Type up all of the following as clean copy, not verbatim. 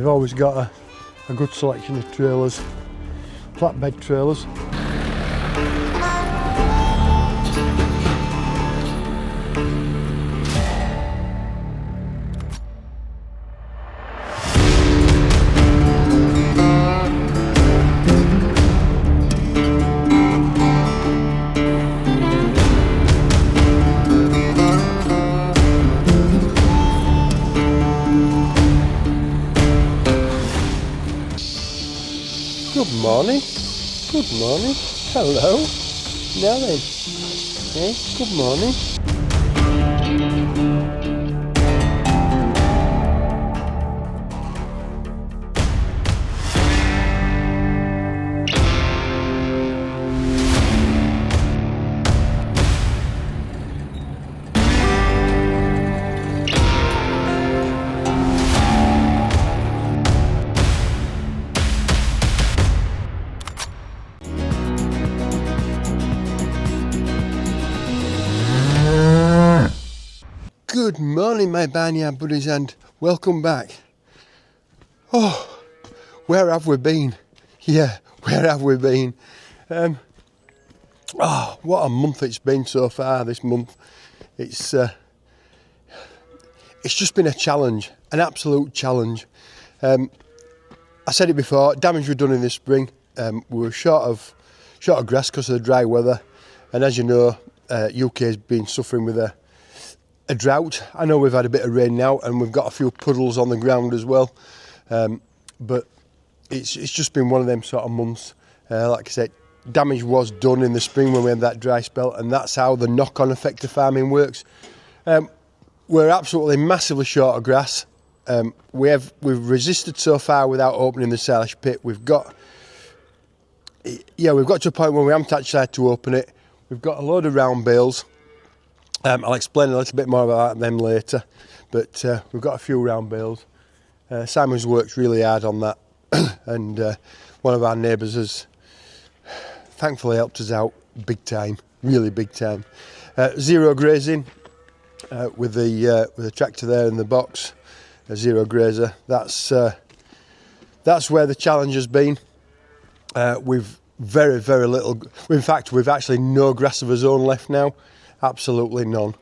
they've always got a good selection of trailers, flatbed trailers. Good morning, good morning, hello, now then, hey, good morning. Good morning my barnyard buddies and welcome back. Oh, where have we been? Yeah, where have we been? Oh, what a month it's been so far this month. It's just been a challenge, an absolute challenge. I said it before, damage was done in the spring. We were short of grass because of the dry weather, and as you know, UK has been suffering with a drought. I know we've had a bit of rain now and we've got a few puddles on the ground as well, but it's just been one of them sort of months. Like I said, damage was done in the spring when we had that dry spell, and that's how the knock-on effect of farming works. We're absolutely massively short of grass. We've resisted so far without opening the silage pit. We've got to a point where we haven't actually had to open it. We've got a load of round bales. I'll explain a little bit more about them later, but we've got a few round bales. Simon's worked really hard on that, and one of our neighbours has thankfully helped us out big time, really big time. Zero grazing with the tractor there in the box, a zero grazer. That's where the challenge has been. We've very little. In fact, we've actually no grass of our own left now. Absolutely none.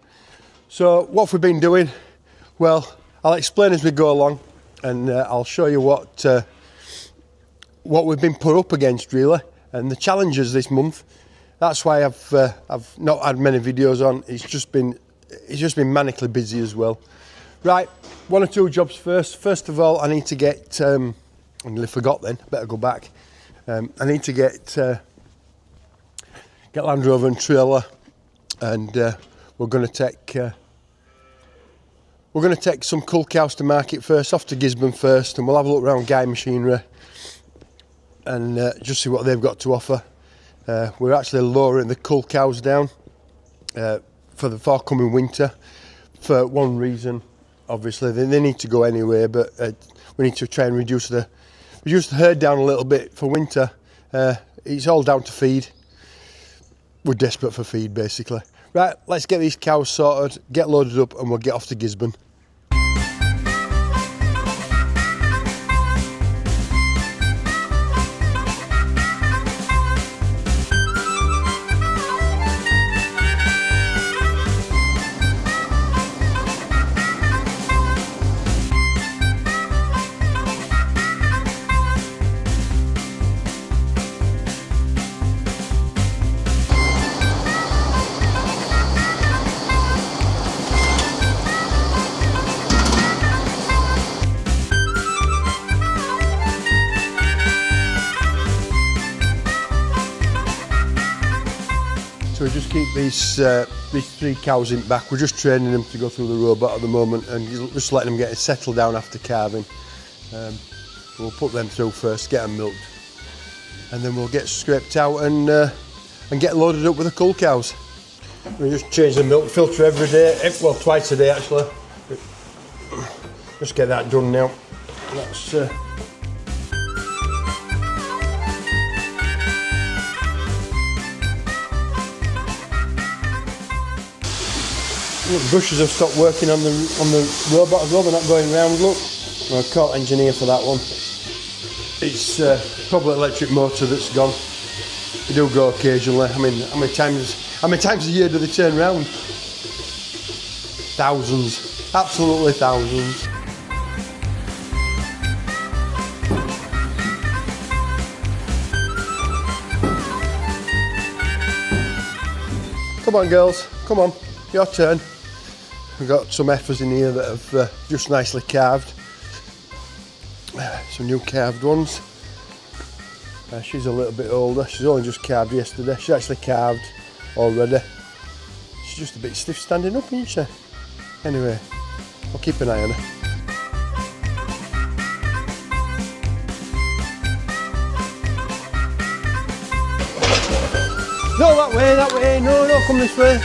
So what have we been doing? Well, I'll explain as we go along, and I'll show you what we've been put up against really, and the challenges this month. That's why I've not had many videos on. It's just been manically busy as well. Right, one or two jobs first. First of all, I need to get. I nearly forgot then. Better go back. I need to get Land Rover and trailer. And we're going to take some cull cows to market first, off to Gisburn first, and we'll have a look around Guy Machinery and just see what they've got to offer. We're actually lowering the cull cows down for the forthcoming winter for one reason. Obviously, they need to go anyway, but we need to try and reduce the herd down a little bit for winter. It's all down to feed. We're desperate for feed, basically. Right, let's get these cows sorted, get loaded up, and we'll get off to Gisburn. So we just keep these three cows in back. We're just training them to go through the robot at the moment and just letting them get settled down after calving. We'll put them through first, get them milked, and then we'll get scraped out and get loaded up with the cull cows. We just change the milk filter every day, well twice a day actually. Just get that done now. That's look, brushes have stopped working on the robot as well, they're not going round, look. Well, I can't engineer for that one. It's probably electric motor that's gone. They do go occasionally. I mean, how many times a year do they turn round? Thousands, absolutely thousands. Come on girls, come on, your turn. We've got some heifers in here that have just nicely calved. Some new calved ones. She's a little bit older, she's only just calved yesterday. She's actually calved already. She's just a bit stiff standing up, isn't she? Anyway, I'll keep an eye on her. No, that way, no, come this way.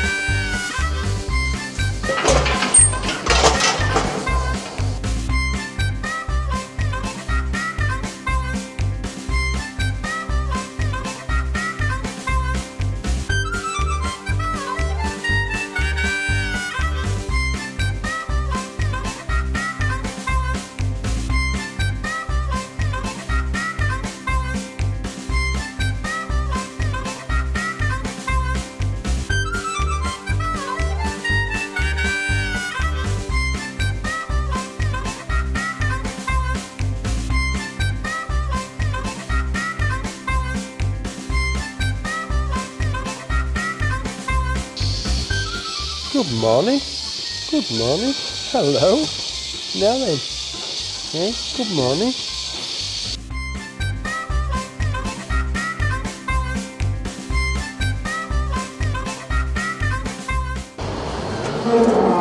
Good morning. Good morning. Hello. Now then. Yeah, good morning.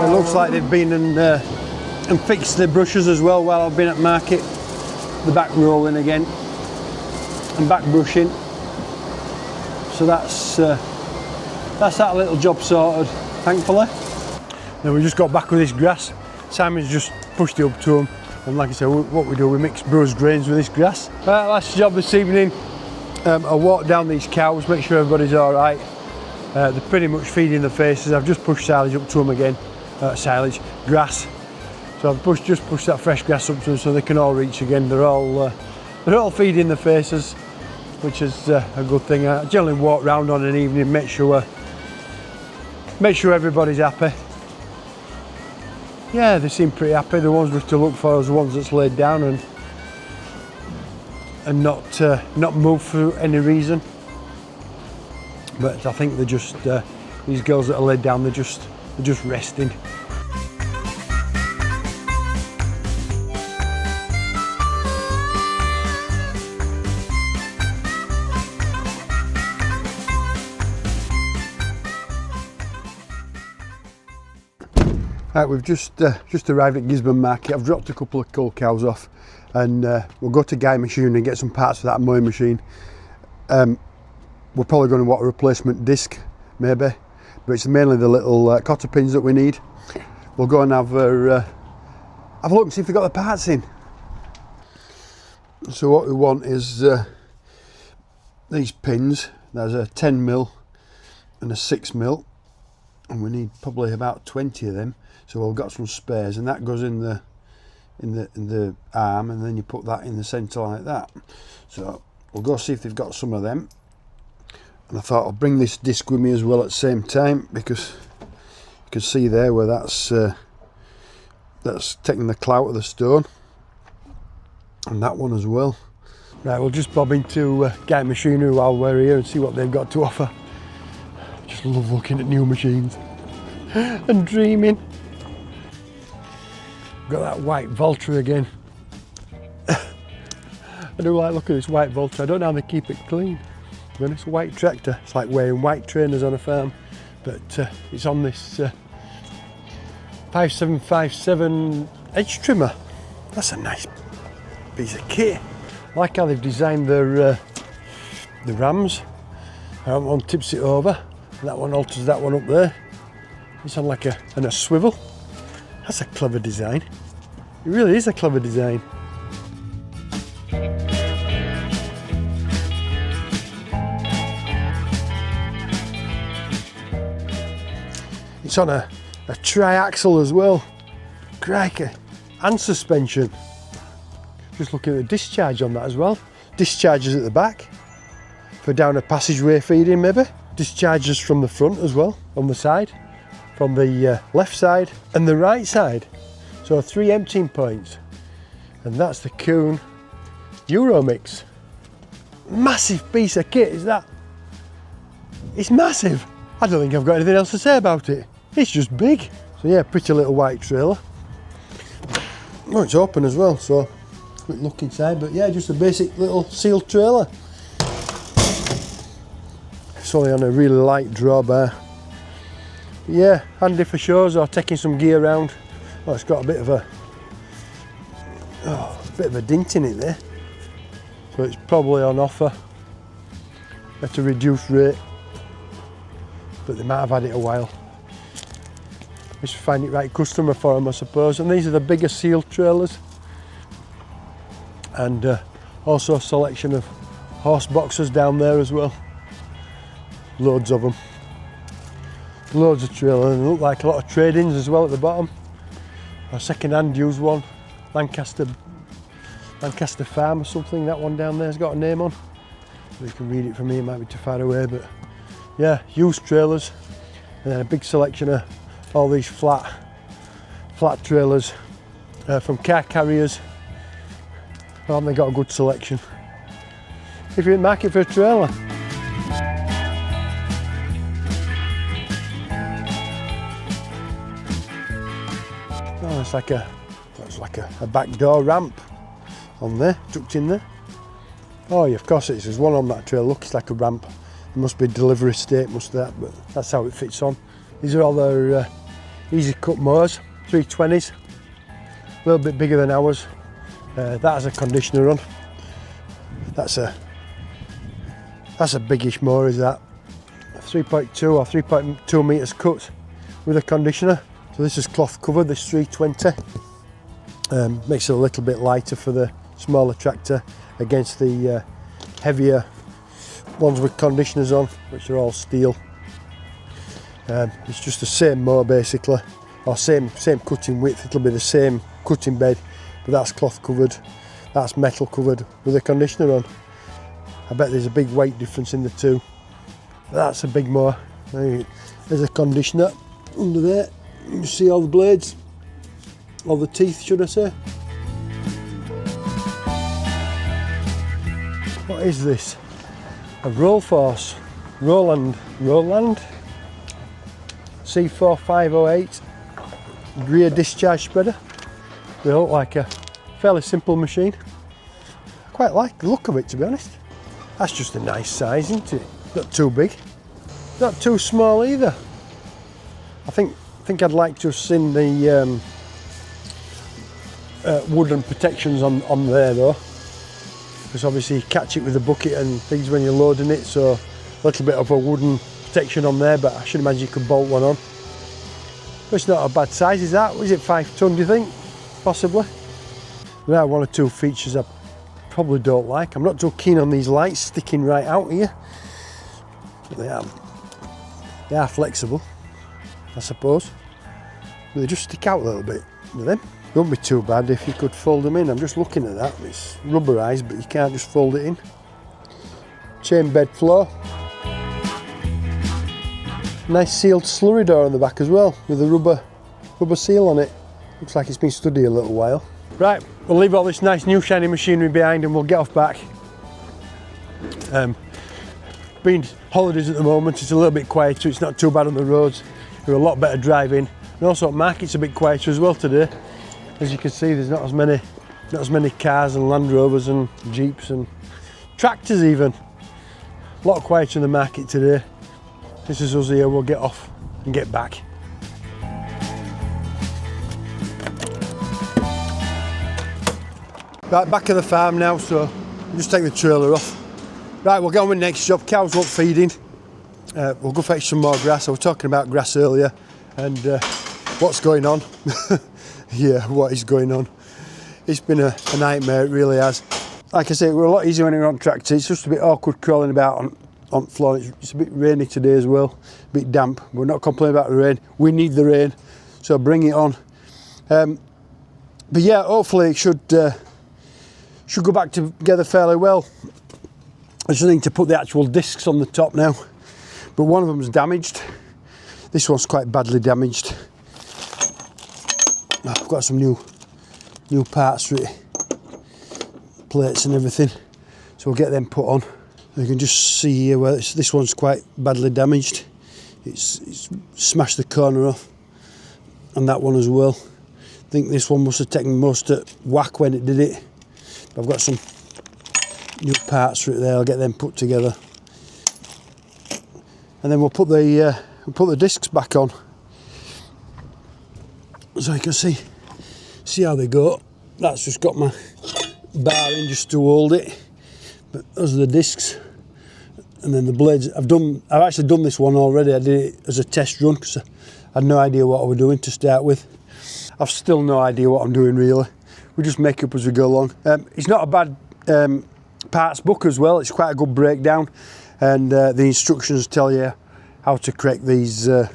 It looks like they've been and fixed the brushes as well while I've been at market. The back rolling again and back brushing. So that's that little job sorted, thankfully. Then we just got back with this grass. Simon's just pushed it up to him, and like I said, what we do, we mix bruised grains with this grass. Last job this evening, I walked down these cows, make sure everybody's all right. They're pretty much feeding the faces. I've just pushed silage up to them again, grass. So I've just pushed that fresh grass up to them so they can all reach again. They're all feeding the faces, which is a good thing. I generally walk round on an evening, make sure everybody's happy. Yeah, they seem pretty happy. The ones we have to look for are the ones that's laid down and not move for any reason. But I think they're just these girls that are laid down. They're just resting. Right, we've just arrived at Gisburn Market. I've dropped a couple of cull cows off, and we'll go to Guy Machine and get some parts for that mowing machine. We're probably going to want a replacement disc, maybe, but it's mainly the little cotter pins that we need. We'll go and have a look and see if they've got the parts in. So what we want is these pins. There's a 10mm and a 6mm, and we need probably about 20 of them. So we've got some spares, and that goes in the arm, and then you put that in the centre like that. So we'll go see if they've got some of them. And I thought I'll bring this disc with me as well at the same time, because you can see there where that's taking the clout of the stone, and that one as well. Right, we'll just bob into Guy Machinery while we're here and see what they've got to offer. Just love looking at new machines and dreaming. Got that white Valtras again. I do like looking at this white Valtras. I don't know how they keep it clean. To be honest, a white tractor. It's like wearing white trainers on a farm. But it's on this 5757 edge trimmer. That's a nice piece of kit. I like how they've designed their the rams. That one tips it over, and that one alters that one up there. It's on like a swivel. That's a clever design. It really is a clever design. It's on a tri-axle as well. Crikey. And suspension. Just looking at the discharge on that as well. Discharges at the back for down a passageway feeding maybe. Discharges from the front as well, on the side, from the left side and the right side. So 3 emptying points. And that's the Kuhn Euromix. Massive piece of kit is that. It's massive. I don't think I've got anything else to say about it. It's just big. So yeah, pretty little white trailer. Oh, it's open as well, so quick look inside, but yeah, just a basic little sealed trailer. It's only on a really light drawbar. But yeah, handy for shows or taking some gear around. Oh, it's got a bit of a dint in it there. So it's probably on offer at a reduced rate, but they might have had it a while. Just find it right customer for them, I suppose. And these are the bigger sealed trailers, and also a selection of horse boxes down there as well. Loads of them. Loads of trailers, and they look like a lot of trade-ins as well at the bottom. A second-hand used one, Lancaster Farm or something. That one down there's got a name on. You can read it from here, it might be too far away, but yeah, used trailers, and then a big selection of all these flat trailers from car carriers. Haven't they got a good selection? If you're in the market for a trailer. Oh, it's like a back door ramp on there, tucked in there. Oh yeah, of course it is. There's one on that trailer. Look, it's like a ramp. It must be delivery state, must that, but that's how it fits on. These are all their easy cut mowers, 320s, a little bit bigger than ours. That has a conditioner on. That's a biggish mower, is that? 3.2 or 3.2 metres cut with a conditioner. So this is cloth covered, this 320. Makes it a little bit lighter for the smaller tractor against the heavier ones with conditioners on, which are all steel. It's just the same mower basically, or same cutting width. It'll be the same cutting bed, but that's cloth covered, that's metal covered with a conditioner on. I bet there's a big weight difference in the two. That's a big mower. There's a conditioner under there. You can see all the blades, all the teeth, should I say. What is this? A Rollforce Rolland C4508 rear discharge spreader. They look like a fairly simple machine. I quite like the look of it, to be honest. That's just a nice size, isn't it? Not too big, not too small either. I think I'd like to have seen the wooden protections on there though, because obviously you catch it with a bucket and things when you're loading it, so a little bit of a wooden protection on there, but I should imagine you could bolt one on. But it's not a bad size, is that? Is it 5 ton, do you think? Possibly. There are one or two features I probably don't like. I'm not too keen on these lights sticking right out here. But they are flexible, I suppose. But they just stick out a little bit with them. Wouldn't be too bad if you could fold them in. I'm just looking at that. It's rubberised, but you can't just fold it in. Chain bed floor. Nice sealed slurry door on the back as well, with a rubber seal on it. Looks like it's been stood here a little while. Right, we'll leave all this nice new shiny machinery behind and we'll get off back. Being holidays at the moment, it's a little bit quieter. It's not too bad on the roads. We're a lot better driving. And also market's a bit quieter as well today. As you can see, there's not as many cars and Land Rovers and Jeeps and tractors even. A lot quieter in the market today. This is us here, we'll get off and get back. Right, back at the farm now, so I'll just take the trailer off. Right, we'll get on with the next job. Cows want feeding. We'll go fetch some more grass. I was talking about grass earlier, and what's going on? Yeah, what is going on? It's been a nightmare, it really has. Like I say, we're a lot easier when we're on tractor. It's just a bit awkward crawling about on floor. It's a bit rainy today as well, a bit damp. We're not complaining about the rain. We need the rain, so bring it on. But yeah, hopefully it should should go back together fairly well. I just need to put the actual discs on the top now, but one of them's damaged. This one's quite badly damaged. I've got some new parts for it, plates and everything, so we'll get them put on. You can just see here where this one's quite badly damaged. It's smashed the corner off, and that one as well. I think this one must have taken most at whack when it did it. But I've got some new parts for it there. I'll get them put together, and then we'll put the discs back on, so you can see how they go. That's just got my bar in just to hold it, but those are the discs. And then the blades, I've actually done this one already. I did it as a test run because I had no idea what I was doing to start with. I've still no idea what I'm doing really. We just make up as we go along. It's not a bad parts book as well. It's quite a good breakdown, and the instructions tell you how to correct these. The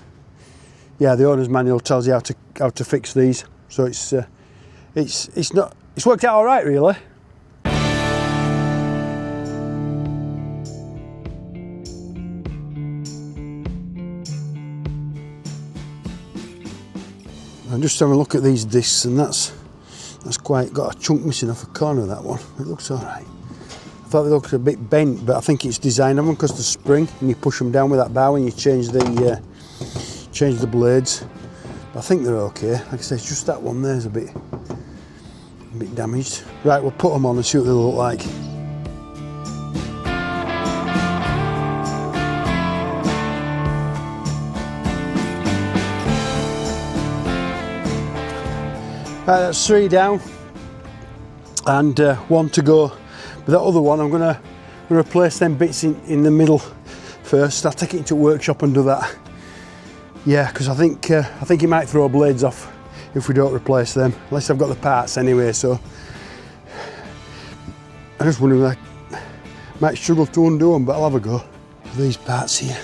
owner's manual tells you how to fix these. So it's worked out all right really. I'm just having a look at these discs, and that's quite got a chunk missing off a corner of that one. It looks all right. I thought it looked a bit bent, but I think it's designed on them because the spring, and you push them down with that bar when you change the blades. But I think they're okay. Like I said, it's just that one there's a bit damaged. Right, we'll put them on and see what they look like. Right, that's 3 down and 1 to go. But that other one, I'm gonna replace them bits in the middle first. I'll take it into a workshop and do that. Yeah, because I think it might throw blades off if we don't replace them, unless I've got the parts anyway. So I just wonder if I might struggle to undo them, but I'll have a go. These parts here,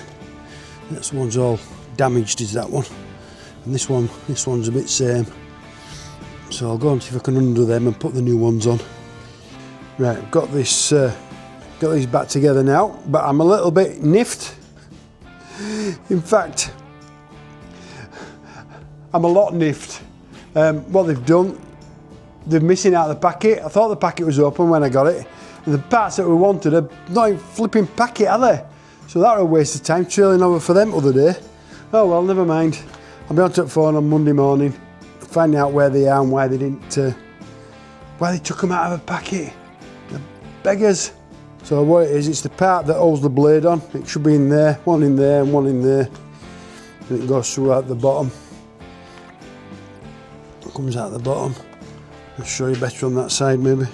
that one's all damaged, is that one, and this one's a bit same. So I'll go and see if I can undo them and put the new ones on. Right, I've got these back together now, but I'm a little bit niffed. In fact, I'm a lot niffed. What they've done, they're missing out the packet. I thought the packet was open when I got it. And the parts that we wanted are not in flipping packet, are they? So that was a waste of time trailing over for them other day. Oh well, never mind. I'll be on to the phone on Monday morning, finding out where they are and why they didn't, why they took them out of a packet. The beggars. So what it is, it's the part that holds the blade on. It should be in there, one in there and one in there. And it goes through out the bottom. It comes out the bottom. I'll show you better on that side maybe.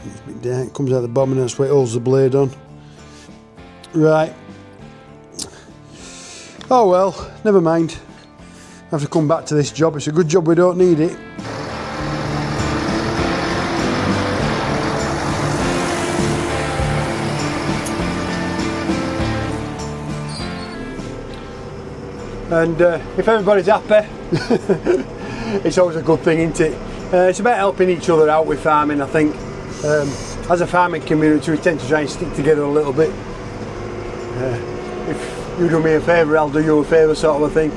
It's a bit down. It comes out the bottom and that's where it holds the blade on. Right. Oh well, never mind. I have to come back to this job. It's a good job we don't need it. And if everybody's happy, it's always a good thing, isn't it? It's about helping each other out with farming, I think. As a farming community, we tend to try and stick together a little bit. If you do me a favour, I'll do you a favour, sort of a thing.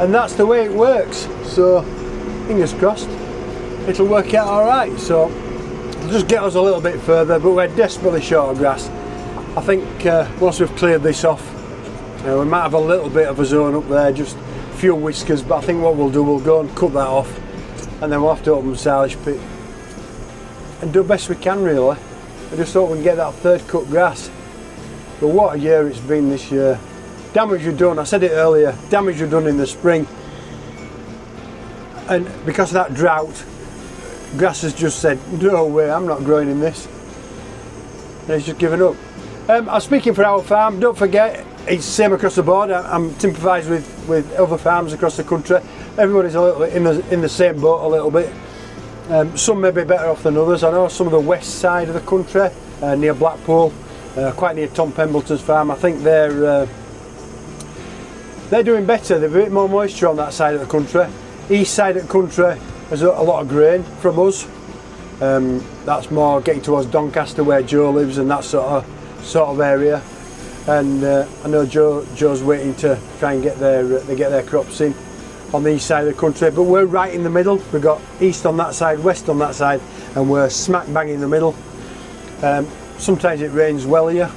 And that's the way it works. So, fingers crossed, it'll work out all right. So, it'll just get us a little bit further, but we're desperately short of grass. I think once we've cleared this off, we might have a little bit of a zone up there, just a few whiskers, but I think what we'll do, we'll go and cut that off, and then we'll have to open the silage pit and do the best we can really. I just hope we can get that third cut grass. But what a year it's been this year. Damage you've done, I said it earlier, damage you've done in the spring. And because of that drought, grass has just said, no way, I'm not growing in this. And it's just given up. I'm speaking for our farm, don't forget, it's the same across the board. I'm sympathising with other farms across the country. Everybody's a little bit in the same boat a little bit. Some may be better off than others. I know some of the west side of the country, near Blackpool, quite near Tom Pembleton's farm, I think they're doing better. There's a bit more moisture on that side of the country. East side of the country has a lot of grain from us. That's more getting towards Doncaster where Joe lives and that sort of area. And I know Joe's waiting to try and get their crops in on the east side of the country, but we're right in the middle. We've got east on that side, west on that side, and we're smack bang in the middle. Sometimes it rains well here,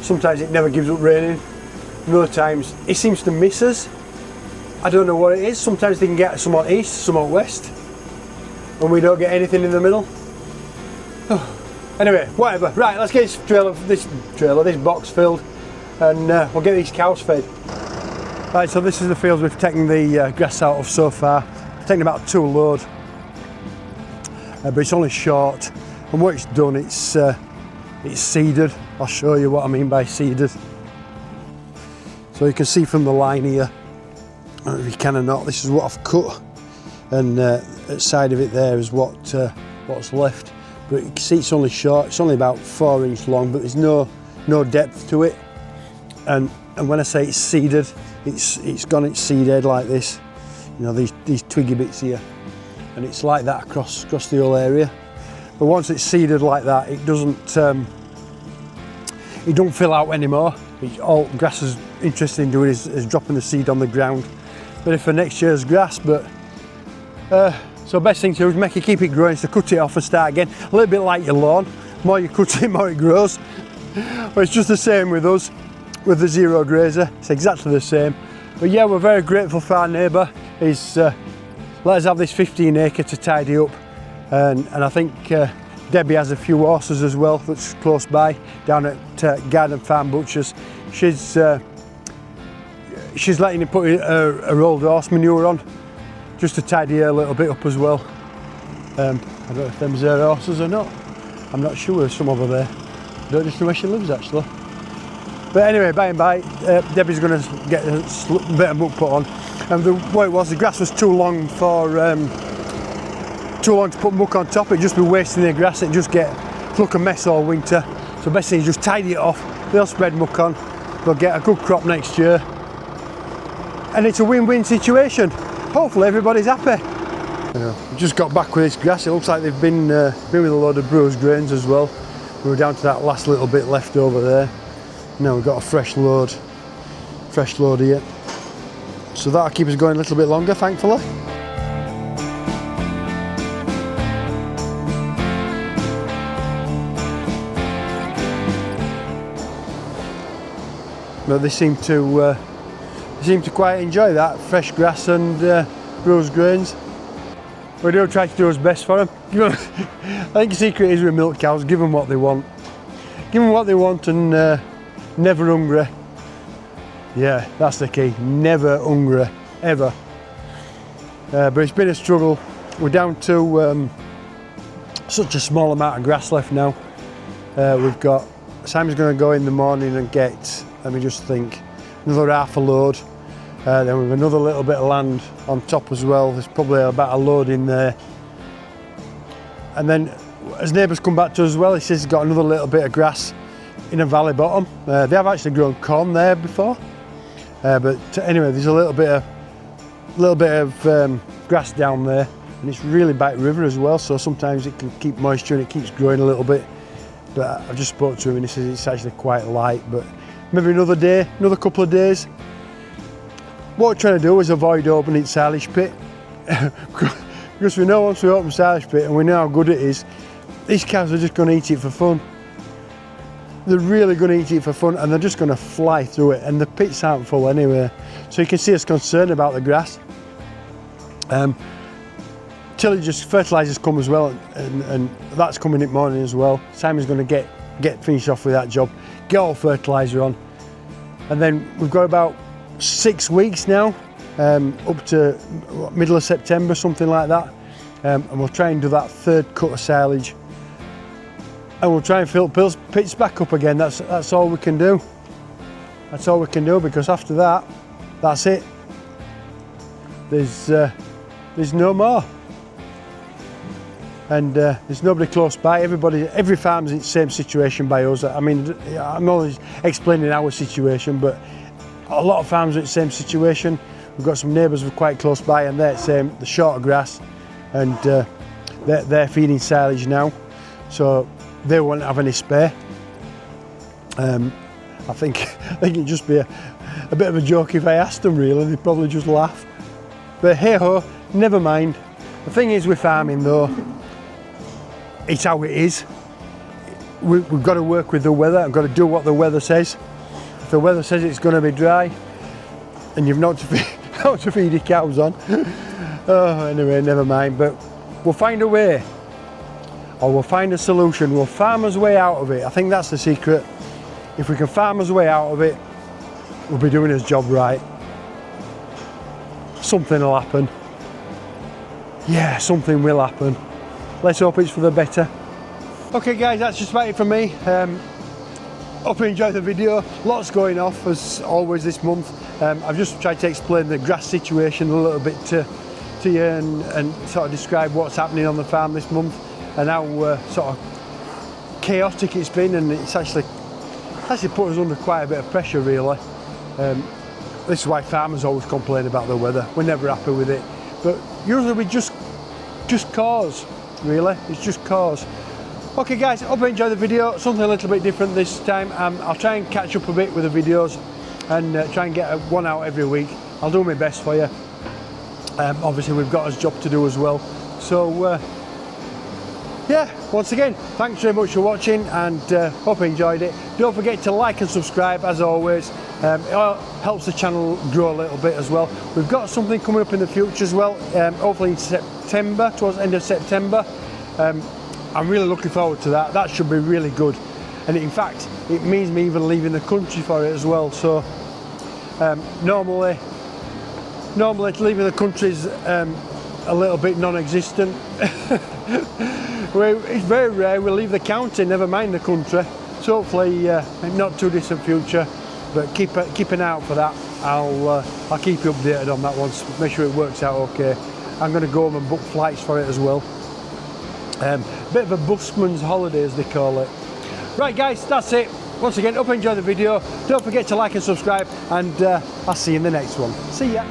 sometimes it never gives up raining, and other times it seems to miss us. I don't know what it is. Sometimes they can get some on east, some on west, and we don't get anything in the middle. Anyway, whatever. Right, let's get this box filled, and we'll get these cows fed. Right, so this is the fields we've taken the grass out of so far. We've taken about 2 load, but it's only short. And what it's done, it's seeded. I'll show you what I mean by seeded. So you can see from the line here, I don't know if you can or not, this is what I've cut, and outside of it there is what's left. But you can see it's only short. It's only about 4 inches long, but there's no depth to it. And when I say it's seeded, it's gone its seed head like this. You know, these twiggy bits here, and it's like that across the whole area. But once it's seeded like that, it don't fill out anymore. All grass is interested in doing is dropping the seed on the ground, ready for next year's grass. But so best thing to do is keep it growing, so cut it off and start again. A little bit like your lawn. The more you cut it, the more it grows. But it's just the same with us, with the zero grazer. It's exactly the same. But yeah, we're very grateful for our neighbour. He's let us have this 15 acre to tidy up. And I think Debbie has a few horses as well that's close by down at Garden Farm Butchers. She's letting him put her old horse manure on just to tidy her a little bit up as well. I don't know if them's her horses or not. I'm not sure, there's some over there. I don't just know where she lives actually. But anyway, by and by, Debbie's going to get a bit of muck put on. And what it was, the grass was too long to put muck on top. It'd just be wasting the grass. It'd just look a mess all winter. So best thing is just tidy it off. They'll spread muck on. They'll get a good crop next year. And it's a win-win situation. Hopefully everybody's happy. We just got back with this grass. It looks like they've been with a load of bruised grains as well. We were down to that last little bit left over there. Now we've got a fresh load here. So that'll keep us going a little bit longer, thankfully. But they seem to quite enjoy that fresh grass and bruised grains. We do try to do our best for them. I think the secret is with milk cows, give them what they want. Give them what they want and never hungry. Yeah, that's the key, never hungry, ever. But it's been a struggle. We're down to such a small amount of grass left now. We've got, Simon's going to go in the morning and get, let me just think, another half a load. Then we've another little bit of land on top as well. There's probably about a load in there. And then as neighbours come back to us as well, he says he's got another little bit of grass in a valley bottom. They have actually grown corn there before. But anyway, there's a little bit of grass down there, and it's really by the river as well, so sometimes it can keep moisture and it keeps growing a little bit. But I've just spoke to him and he says it's actually quite light, but maybe another day, another couple of days. What we're trying to do is avoid opening silage pit. Because we know once we open silage pit and we know how good it is, these cows are just going to eat it for fun. They're really going to eat it for fun, and they're just going to fly through it, and the pits aren't full anyway. So you can see us concerned about the grass. Fertilisers come as well, and that's coming in the morning as well. Simon's going to get finished off with that job, get all fertiliser on, and then we've got about 6 weeks now, up to middle of September, something like that, and we'll try and do that third cut of silage, and we'll try and fill pits back up again. That's all we can do. That's all we can do, because after that, that's it. There's no more. And there's nobody close by. Every farm's in the same situation by us. I mean, I'm always explaining our situation, but a lot of farms are in the same situation. We've got some neighbours who are quite close by, and they're the same, the shorter grass, and they're feeding silage now, so they won't have any spare. I think it'd just be a bit of a joke if I asked them, really. They'd probably just laugh. But hey ho, never mind. The thing is with farming though, it's how it is. We've got to work with the weather. I've got to do what the weather says. If the weather says it's going to be dry and you've not to feed your cows on, oh, anyway, never mind. But we'll find a way, or we'll find a solution. We'll farm our way out of it. I think that's the secret. If we can farm our way out of it, we'll be doing his job right. Something will happen. Yeah, something will happen. Let's hope it's for the better. Okay guys, that's just about it from me. Hope you enjoyed the video. Lots going off as always this month. I've just tried to explain the grass situation a little bit to you and sort of describe what's happening on the farm this month and how sort of chaotic it's been, and it's actually put us under quite a bit of pressure really. This is why farmers always complain about the weather. We're never happy with it, but usually we just cause, really. It's just cause. Okay guys, hope you enjoyed the video. Something a little bit different this time. I'll try and catch up a bit with the videos and try and get one out every week. I'll do my best for you. Obviously we've got a job to do as well. So yeah, once again, thanks very much for watching, and hope you enjoyed it. Don't forget to like and subscribe as always. It helps the channel grow a little bit as well. We've got something coming up in the future as well, hopefully in September, towards the end of September. I'm really looking forward to that. That should be really good, and in fact it means me even leaving the country for it as well. So normally leaving the country is a little bit non-existent. It's very rare we leave the county, never mind the country. So hopefully not too distant future, but keep an eye out for that. I'll keep you updated on that one, make sure it works out okay. I'm going to go home and book flights for it as well. Bit of a busman's holiday as they call it. Right guys, that's it. Once again, hope you enjoyed the video. Don't forget to like and subscribe, and I'll see you in the next one. See ya.